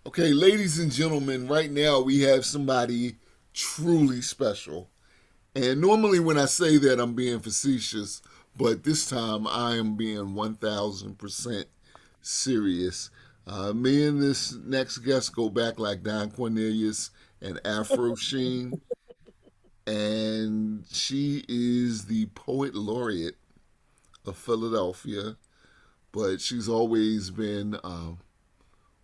Okay, ladies and gentlemen, right now we have somebody truly special. And normally when I say that, I'm being facetious, but this time I am being 1000% serious. Me and this next guest go back like Don Cornelius and Afro Sheen, and she is the poet laureate of Philadelphia, but she's always been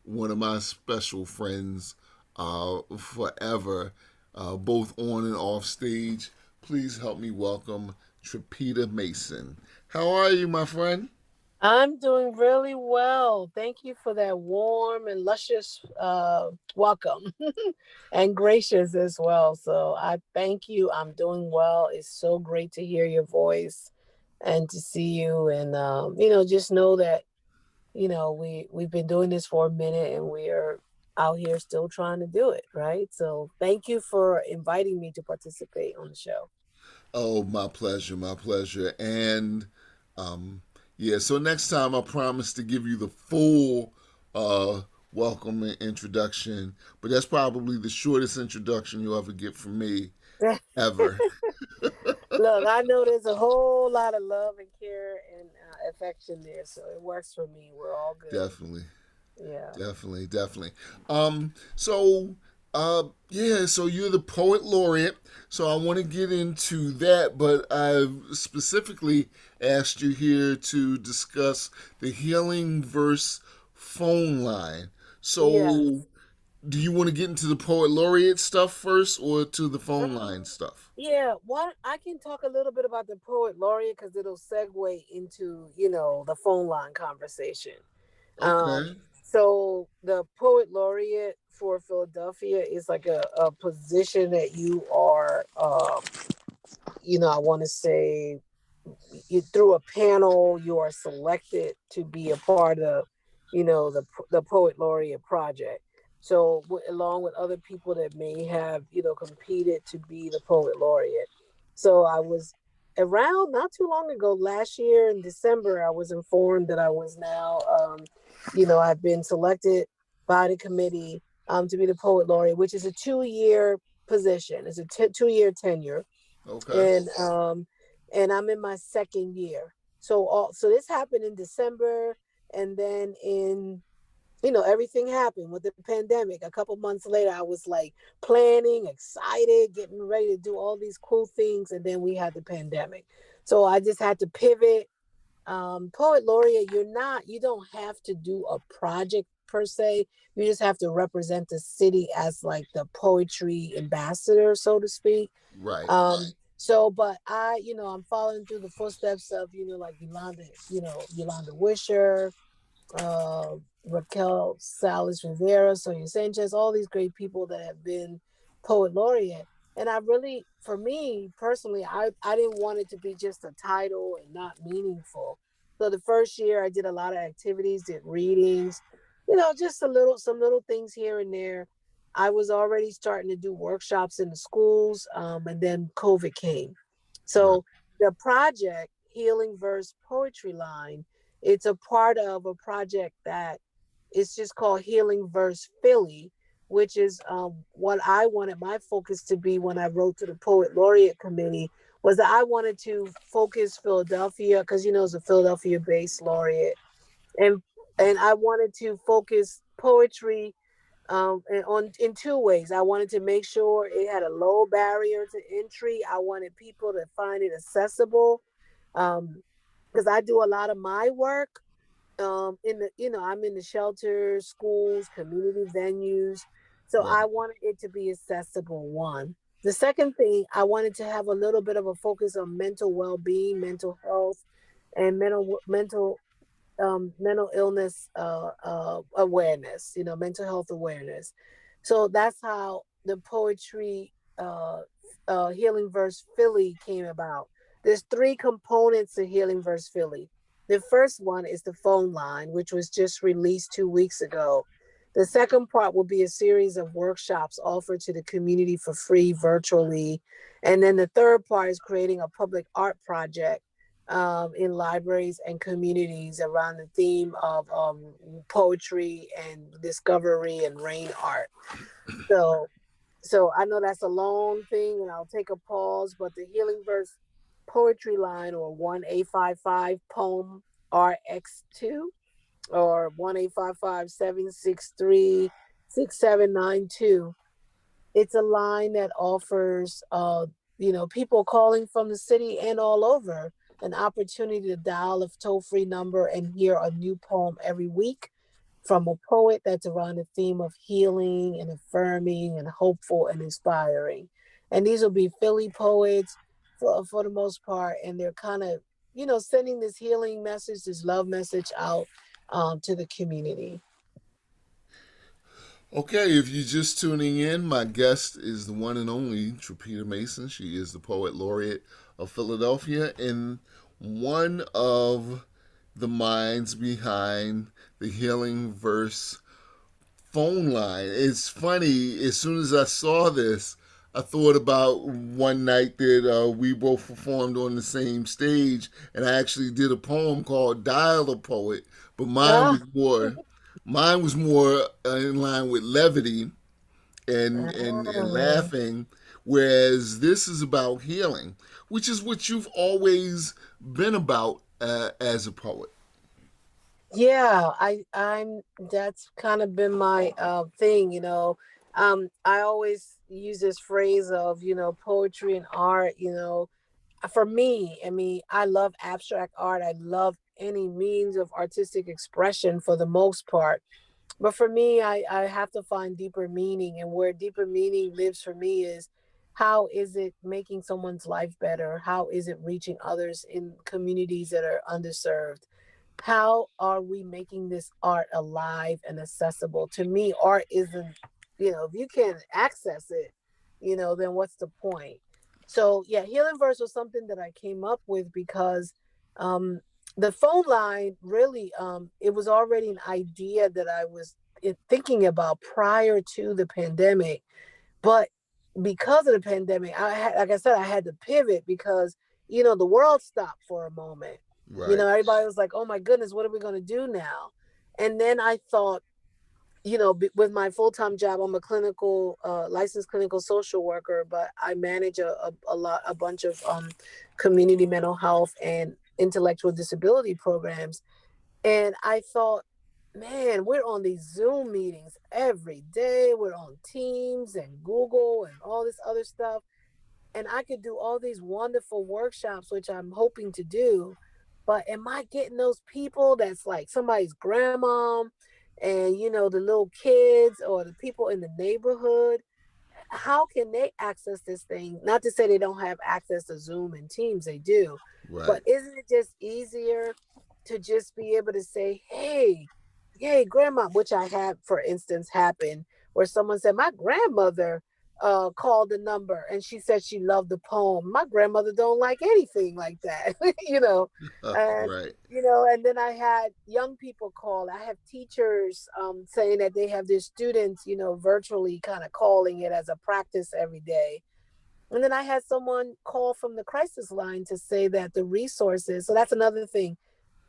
one of my special friends forever, both on and off stage. Please help me welcome Trapeta Mayson. How are you, my friend? I'm doing really well. Thank you for that warm and luscious welcome and gracious as well. So I thank you. I'm doing well. It's so great to hear your voice and to see you. And, just know that, we've been doing this for a minute and we are out here still trying to do it. Right. So thank you for inviting me to participate on the show. Oh, my pleasure, my pleasure. And um, yeah, so next time I promise to give you the full uh, welcome and introduction, but that's probably the shortest introduction you'll ever get from me, ever. Look, I know there's a whole lot of love and care and affection there, so it works for me. We're all good. Definitely. Yeah. Definitely, definitely. Yeah, so you're the poet laureate. So I want to get into that, but I've specifically asked you here to discuss the healing verse phone line. Yeah. So, do you want to get into the poet laureate stuff first or to the phone line stuff? Yeah. What I can talk a little bit about the poet laureate because it'll segue into, the phone line conversation. Um, Okay. so the poet laureate for Philadelphia is like a position that you are, I want to say you through a panel you are selected to be a part of the poet laureate project, so along with other people that may have competed to be the poet laureate. So I was around not too long ago, last year in December, I was informed that I was now I've been selected by the committee to be the poet laureate, which is a 2-year position. It's a 2-year tenure. Okay. And I'm in my second year. So this happened in December, and then in everything happened with the pandemic. A couple months later, I was like planning, excited, getting ready to do all these cool things, and then we had the pandemic. So I just had to pivot. Poet laureate, you don't have to do a project per se. You just have to represent the city as like the poetry ambassador, so to speak. Right. But I'm following through the footsteps of, like Yolanda Wisher, uh, Raquel Salas Rivera, Sonia Sanchez, all these great people that have been poet laureate. And I really, for me personally, I didn't want it to be just a title and not meaningful. So the first year I did a lot of activities, did readings, just some little things here and there. I was already starting to do workshops in the schools, and then COVID came. Right. So the project, Healing Verse Poetry Line, it's a part of a project that it's just called Healing Verse Philly, which is what I wanted my focus to be when I wrote to the Poet Laureate Committee. Was that I wanted to focus Philadelphia because it's a Philadelphia-based laureate, and I wanted to focus poetry and on in two ways. I wanted to make sure it had a low barrier to entry. I wanted people to find it accessible because I do a lot of my work in the I'm in the shelters, schools, community venues. So Right. I wanted it to be accessible. One. The second thing, I wanted to have a little bit of a focus on mental well-being, mental health, and mental illness awareness, mental health awareness. So that's how the poetry Healing Verse Philly came about. There's three components to Healing Verse Philly. The first one is the phone line, which was just released 2 weeks ago. The second part will be a series of workshops offered to the community for free virtually. And then the third part is creating a public art project in libraries and communities around the theme of poetry and discovery and rain art. So, so I know that's a long thing, and I'll take a pause. But the Healing Verse poetry line, or 1-855 poem RX2, or 1-855-763-6792. It's a line that offers, people calling from the city and all over, an opportunity to dial a toll-free number and hear a new poem every week from a poet that's around the theme of healing and affirming and hopeful and inspiring. And these will be Philly poets for the most part, and they're kind of, sending this healing message, this love message out, to the community. Okay, if you're just tuning in, my guest is the one and only Trapeta Mayson. She is the poet laureate of Philadelphia and one of the minds behind the Healing Verse phone line. It's funny, as soon as I saw this, I thought about one night that we both performed on the same stage, and I actually did a poem called "Dial a Poet," but Ah, mine was more in line with levity and ah. laughing, whereas this is about healing, which is what you've always been about as a poet. Yeah, I'm that's kind of been my thing. I always use this phrase of, poetry and art, for me, I mean, I love abstract art. I love any means of artistic expression for the most part. But for me, I have to find deeper meaning. And where deeper meaning lives for me is, how is it making someone's life better? How is it reaching others in communities that are underserved? How are we making this art alive and accessible? To me, art isn't, if you can't access it, then what's the point? So yeah, healing verse was something that I came up with because um the phone line really, it was already an idea that I was thinking about prior to the pandemic. But because of the pandemic, like I said, I had to pivot because, the world stopped for a moment. Right, Everybody was like, "Oh my goodness, what are we going to do now?" And then I thought, with my full-time job, I'm a clinical, licensed clinical social worker, but I manage a bunch of community mental health and intellectual disability programs. And I thought, man, we're on these Zoom meetings every day. We're on Teams and Google and all this other stuff. And I could do all these wonderful workshops, which I'm hoping to do. But am I getting those people that's like somebody's grandma, and, the little kids or the people in the neighborhood? How can they access this thing? Not to say they don't have access to Zoom and Teams, they do. right. But isn't it just easier to just be able to say, hey, grandma, which I had, for instance, happen where someone said, my grandmother called the number and she said she loved the poem. My grandmother don't like anything like that, and Right. and then I had young people call. I have teachers saying that they have their students, virtually kind of calling it as a practice every day. And then I had someone call from the crisis line to say that the resources, so that's another thing.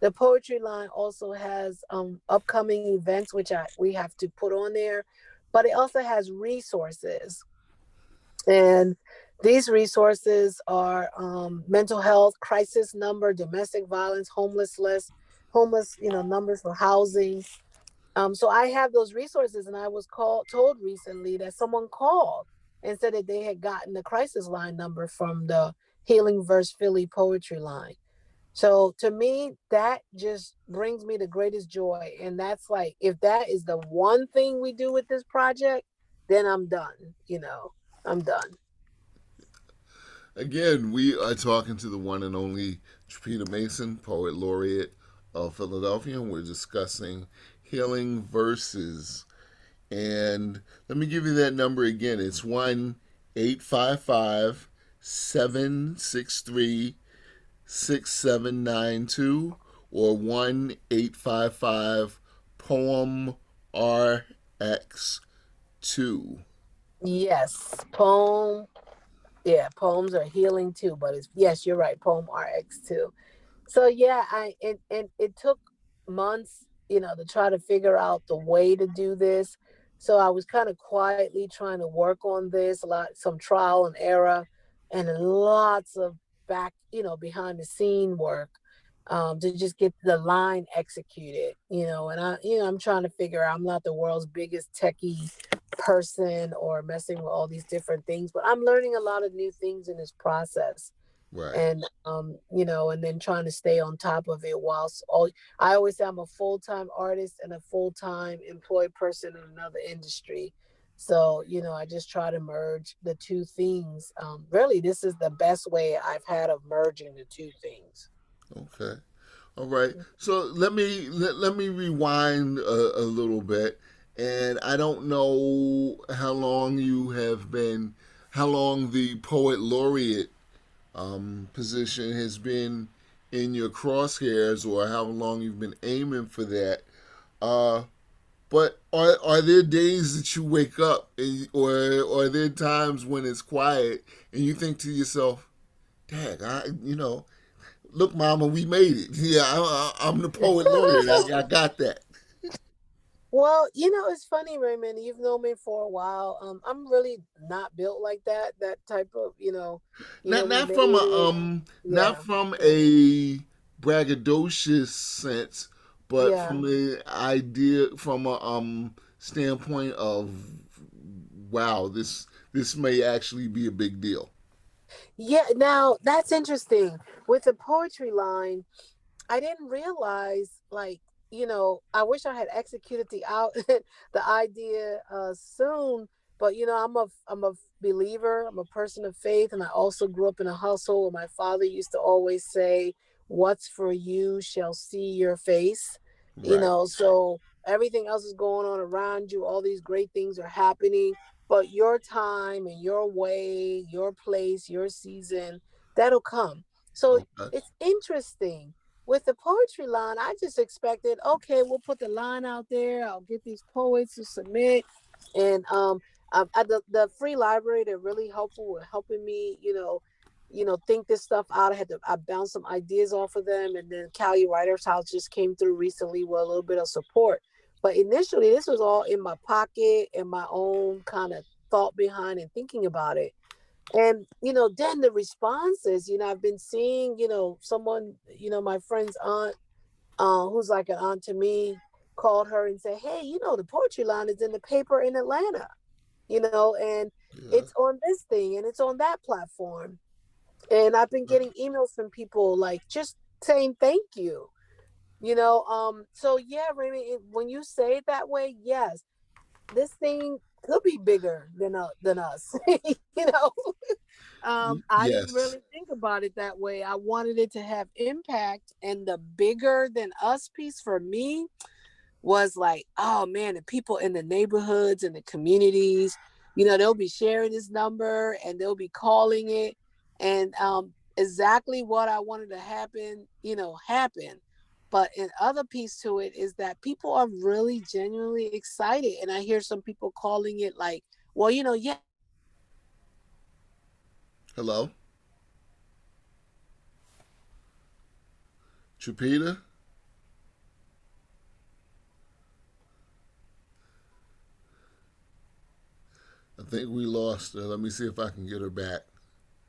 The poetry line also has upcoming events, which we have to put on there, but it also has resources. And these resources are mental health, crisis number, domestic violence, homeless, numbers for housing. So I have those resources, and I was told recently that someone called and said that they had gotten the crisis line number from the Healing Verse Philly poetry line. So to me, that just brings me the greatest joy. And that's like, if that is the one thing we do with this project, then I'm done. I'm done. Again, we are talking to the one and only Trapeta Mayson, poet laureate of Philadelphia, and we're discussing healing verses. And let me give you that number again. It's 1-855-763-6792 or 1-855 poem RX2. Yes, poem. Yeah, poems are healing too, but it's, yes, you're right. Poem RX too. So yeah, and it took months, to try to figure out the way to do this. So I was kind of quietly trying to work on this, a lot, some trial and error, and lots of back, behind the scene work, to just get the line executed. And I'm trying to figure out. I'm not the world's biggest techie person or messing with all these different things, but I'm learning a lot of new things in this process, Right. and and then trying to stay on top of it whilst all I always say I'm a full-time artist and a full-time employed person in another industry. So I just try to merge the two things. Really, this is the best way I've had of merging the two things. Okay. All right. So let me rewind a little bit, and I don't know how long the poet laureate position has been in your crosshairs, or how long you've been aiming for that. Uh, but are there days that you wake up, or are there times when it's quiet and you think to yourself, "Dang, look, Mama, we made it. Yeah, I'm the poet laureate. I got that." Well, it's funny, Raymond. You've known me for a while. I'm really not built like that. That type of, we Not made from it. not Yeah, from yeah, a braggadocious sense, but yeah. from a standpoint of, wow, this may actually be a big deal. Yeah, now that's interesting. With the poetry line, I didn't realize, like, I wish I had executed the out the idea soon, but I'm a believer, I'm a person of faith, and I also grew up in a household where my father used to always say, "What's for you shall see your face." Right. So everything else is going on around you, all these great things are happening, but your time and your way, your place, your season, that'll come. So Okay. it's interesting with the poetry line. I just expected, okay, we'll put the line out there. I'll get these poets to submit, and the free library, they're really helpful with helping me, think this stuff out. I bounced some ideas off of them, and then Cali Writers House just came through recently with a little bit of support. But initially, this was all in my pocket and my own kind of thought behind and thinking about it. And then the responses, I've been seeing, someone, my friend's aunt, who's like an aunt to me, called her and said, "Hey, the poetry line is in the paper in Atlanta, and Yeah. it's on this thing and it's on that platform." And I've been getting emails from people like just saying thank you. So yeah, Raymond, when you say it that way, yes, this thing could be bigger than us. you know I didn't Yes. really think about it that way. I wanted it to have impact, and the bigger than us piece for me was like, oh man, the people in the neighborhoods and the communities, they'll be sharing this number and they'll be calling it, and exactly what I wanted to happen, happen. But an other piece to it is that people are really genuinely excited, and I hear some people calling it like, well, yeah. Hello, Trapeta. I think we lost her. Let me see if I can get her back.